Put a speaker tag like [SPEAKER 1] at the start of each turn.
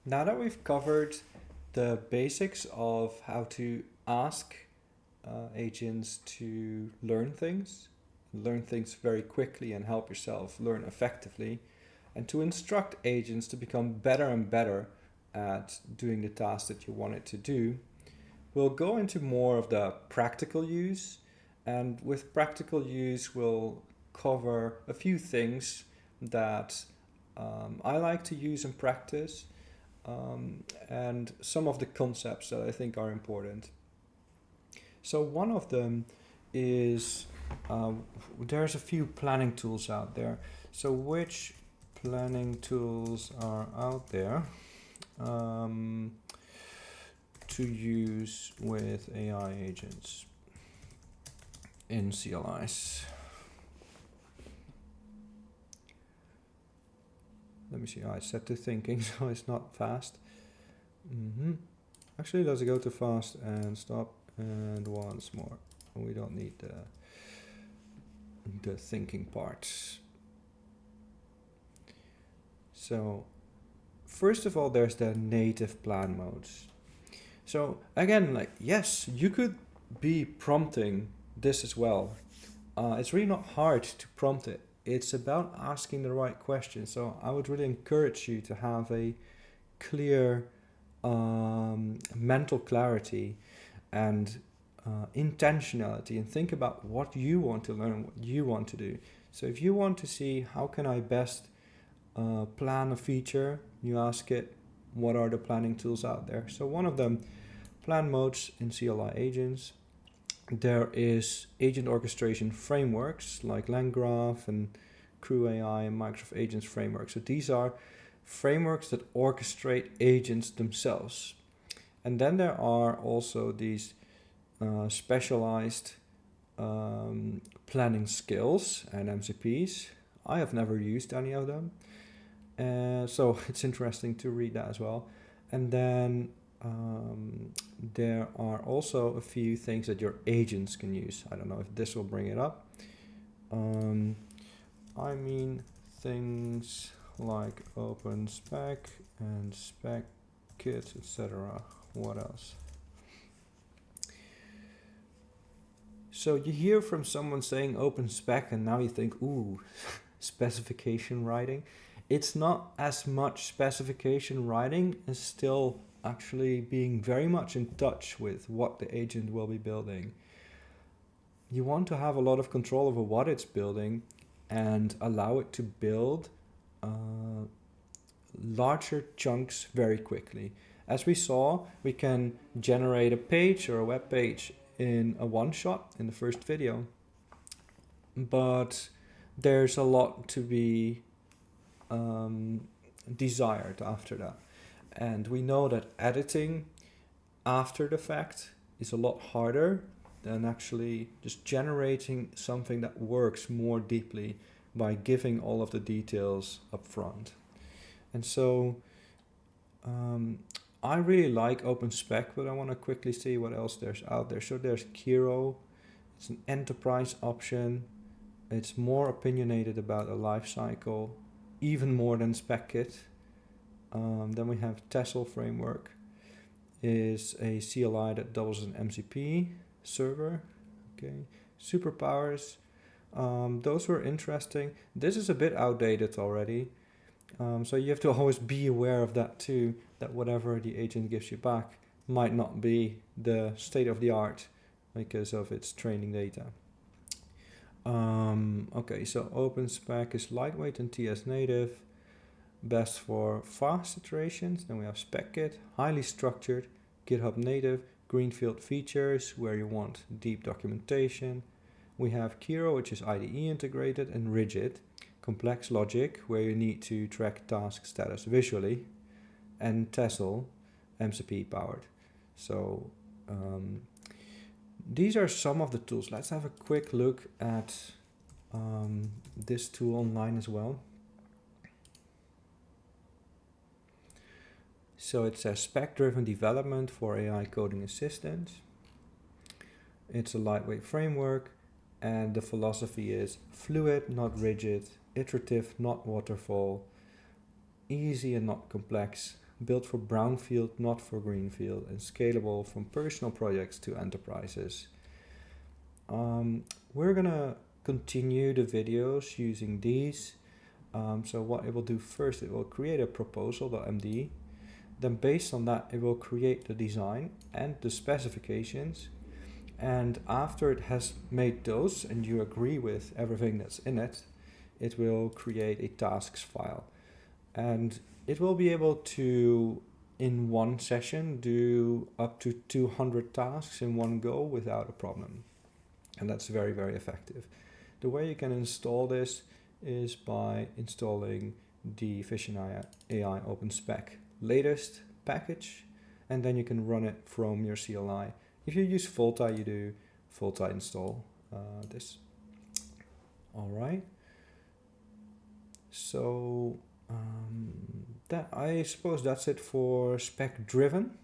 [SPEAKER 1] Now that we've covered the basics of how to ask agents to learn things very quickly and help yourself learn effectively, and to instruct agents to become better and better at doing the tasks that you want it to do, we'll go into more of the practical use. And with practical use, we'll cover a few things that I like to use in practice, and some of the concepts that I think are important. So one of them is uh, there's a few planning tools out there. So which planning tools are out there to use with AI agents in CLIs? Let me see. I set to thinking, so it's not fast. Actually, let's go to fast and stop, and once more. We don't need the thinking part. So first of all, there's the native plan modes. So again, like, yes, you could be prompting this as well. It's really not hard to prompt it. It's about asking the right question. So I would really encourage you to have a clear mental clarity and intentionality, and think about what you want to learn, what you want to do. So if you want to see how can I best plan a feature, you ask it what are the planning tools out there. So one of them, plan modes in CLI agents. There is agent orchestration frameworks like LangGraph and Crew AI and Microsoft Agents Framework. So these are frameworks that orchestrate agents themselves. And then there are also these specialized planning skills and MCPs. I have never used any of them. So it's interesting to read that as well. And then there are also a few things that your agents can use. I don't know if this will bring it up. I mean things like OpenSpec and SpecKit, etc. What else? So you hear from someone saying OpenSpec and now you think, ooh, specification writing. It's not as much specification writing as still actually being very much in touch with what the agent will be building. You want to have a lot of control over what it's building and allow it to build larger chunks very quickly. As we saw, we can generate a page or a web page in a one shot in the first video, but there's a lot to be desired after that. And we know that editing after the fact is a lot harder than actually just generating something that works more deeply by giving all of the details up front. And so I really like OpenSpec, but I want to quickly see what else there's out there. So there's Kiro. It's an enterprise option. It's more opinionated about a life cycle, even more than SpecKit. Then we have Tessel Framework, is a CLI that doubles as an MCP server. Okay, superpowers. Those were interesting. This is a bit outdated already, so you have to always be aware of that too. That whatever the agent gives you back might not be the state of the art because of its training data. Okay, so OpenSpec is lightweight and TS native, best for fast iterations. Then we have SpecKit, highly structured, GitHub native, greenfield features where you want deep documentation. We have Kiro, which is IDE integrated, and rigid, complex logic where you need to track task status visually, and Tessel, MCP powered. So these are some of the tools. Let's have a quick look at this tool online as well. So it says spec-driven development for AI coding assistance. It's a lightweight framework, and the philosophy is fluid, not rigid, iterative, not waterfall, easy and not complex, built for brownfield, not for greenfield, and scalable from personal projects to enterprises. We're gonna continue the videos using these. So what it will do first, it will create a proposal.md. Then based on that, it will create the design and the specifications. And after it has made those and you agree with everything that's in it, it will create a tasks file. And it will be able to, in one session, do up to 200 tasks in one go without a problem. And that's very, very effective. The way you can install this is by installing the Vision AI OpenSpec latest package, and then you can run it from your CLI. If you use Volta, you do Volta install this. All right. So that, I suppose that's it for spec driven.